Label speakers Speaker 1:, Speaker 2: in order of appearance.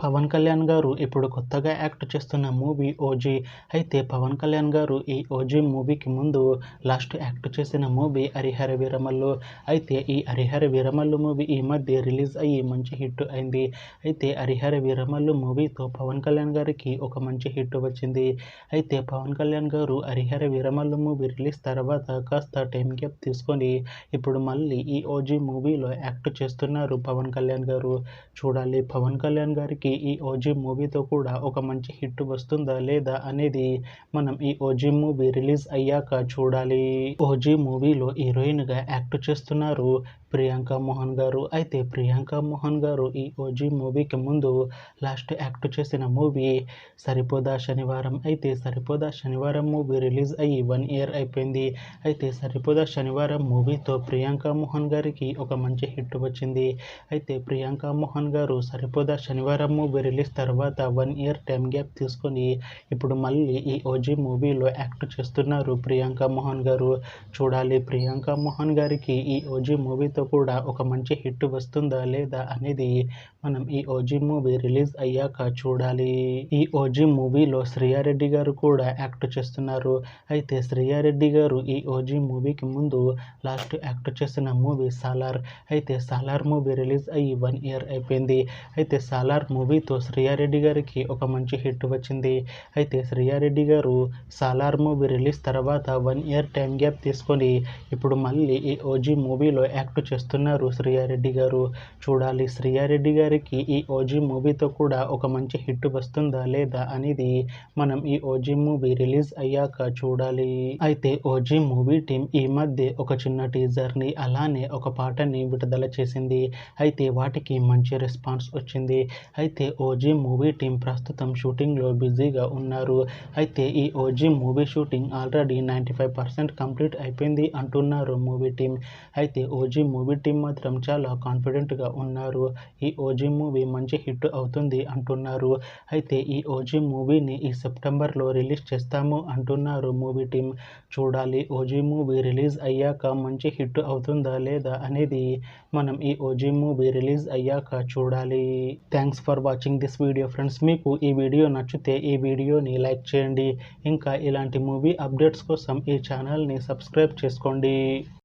Speaker 1: పవన్ కళ్యాణ్ గారు ఇప్పుడు కొత్తగా యాక్ట్ చేస్తున్న మూవీ ఓజీ. అయితే పవన్ కళ్యాణ్ గారు ఈ ఓజీ మూవీకి ముందు లాస్ట్ యాక్ట్ చేసిన మూవీ హరిహర వీరమల్లు. అయితే ఈ హరిహర వీరమల్లు మూవీ ఈ మధ్య రిలీజ్ అయ్యి మంచి హిట్ అయింది. అయితే హరిహర వీరమల్లు మూవీతో పవన్ కళ్యాణ్ గారికి ఒక మంచి హిట్ వచ్చింది. అయితే పవన్ కళ్యాణ్ గారు హరిహర వీరమల్లు మూవీ రిలీజ్ తర్వాత కాస్త టైం గ్యాప్ తీసుకొని ఇప్పుడు మళ్ళీ ఈ ఓజీ మూవీలో యాక్ట్ చేస్తున్నారు పవన్ కళ్యాణ్ గారు. చూడాలి పవన్ కళ్యాణ్ గారికి ఈ ఓజీ మూవీతో కూడా ఒక మంచి హిట్ వస్తుందా లేదా అనేది మనం ఈ ఓజీ మూవీ రిలీజ్ అయ్యాక చూడాలి. ఓజీ మూవీలో హీరోయిన్గా యాక్ట్ చేస్తున్నారు ప్రియాంక మోహన్ గారు. అయితే ప్రియాంక మోహన్ గారు ఈ ఓజీ మూవీకి ముందు లాస్ట్ యాక్ట్ చేసిన మూవీ సరిపోదా శనివారం. అయితే సరిపోదా శనివారం మూవీ రిలీజ్ అయ్యి 1 year అయిపోయింది. అయితే సరిపోదా శనివారం మూవీతో ప్రియాంక మోహన్ గారికి ఒక మంచి హిట్ వచ్చింది. అయితే ప్రియాంక మోహన్ గారు సరిపోదా శనివారం మూవీ రిలీజ్ తర్వాత 1 year టైం గ్యాప్ తీసుకొని ఇప్పుడు మళ్ళీ ఈ ఓజీ మూవీలో యాక్ట్ చేస్తున్నారు ప్రియాంక మోహన్ గారు. చూడాలి ప్రియాంక మోహన్ గారికి ఈ ఓజీ మూవీతో కూడా ఒక మంచి హిట్ వస్తుందా లేదా అనేది మనం ఈ ఓజీ మూవీ రిలీజ్ అయ్యాక చూడాలి. ఈ ఓజీ మూవీలో శ్రీయారెడ్డి గారు కూడా యాక్ట్ చేస్తున్నారు. అయితే శ్రీయారెడ్డి గారు ఈ ఓజీ మూవీకి ముందు లాస్ట్ యాక్ట్ చేసిన మూవీ సాలార్. అయితే సాలార్ మూవీ రిలీజ్ అయ్యి 1 year అయిపోయింది. అయితే సాలార్ మూవీతో శ్రీయారెడ్డి గారికి ఒక మంచి హిట్ వచ్చింది. అయితే శ్రీయారెడ్డి గారు సాలార్ మూవీ రిలీజ్ తర్వాత 1 year టైం గ్యాప్ తీసుకొని ఇప్పుడు మళ్ళీ ఈ ఓజీ మూవీలో యాక్ట్ చేస్తున్నారు శ్రీయారెడ్డి గారు. చూడాలి శ్రీయారెడ్డి గారికి ఈ ఓజీ మూవీతో కూడా ఒక మంచి హిట్ వస్తుందా లేదా అనేది మనం ఈ ఓజీ మూవీ రిలీజ్ అయ్యాక చూడాలి. అయితే ఓజీ మూవీ టీం ఈ మధ్య ఒక చిన్న టీజర్ని అలానే ఒక పాటని విడుదల చేసింది. అయితే వాటికి మంచి రెస్పాన్స్ వచ్చింది. అయితే ఓజీ మూవీ టీం ప్రస్తుతం షూటింగ్లో బిజీగా ఉన్నారు. అయితే ఈ OG movie shooting already 95% complete అయిపోయింది అంటున్నారు మూవీ టీం. అయితే ఓజీ మూవీ టీం మాత్రం చాలా కాన్ఫిడెంట్గా ఉన్నారు. ఈ ఓజీ మూవీ మంచి హిట్ అవుతుంది అంటున్నారు. అయితే ఈ ఓజీ మూవీని ఈ సెప్టెంబర్లో రిలీజ్ చేస్తాము అంటున్నారు మూవీ టీం. చూడాలి ఓజీ మూవీ రిలీజ్ అయ్యాక మంచి హిట్ అవుతుందా లేదా అనేది మనం ఈ ఓజీ మూవీ రిలీజ్ అయ్యాక చూడాలి. Thanks for watching this video friends. మీకు ఈ వీడియో నచ్చితే ఈ వీడియోని లైక్ చేయండి. ఇంకా ఇలాంటి మూవీ అప్డేట్స్ కోసం ఈ ఛానల్ని సబ్స్క్రైబ్ చేసుకోండి.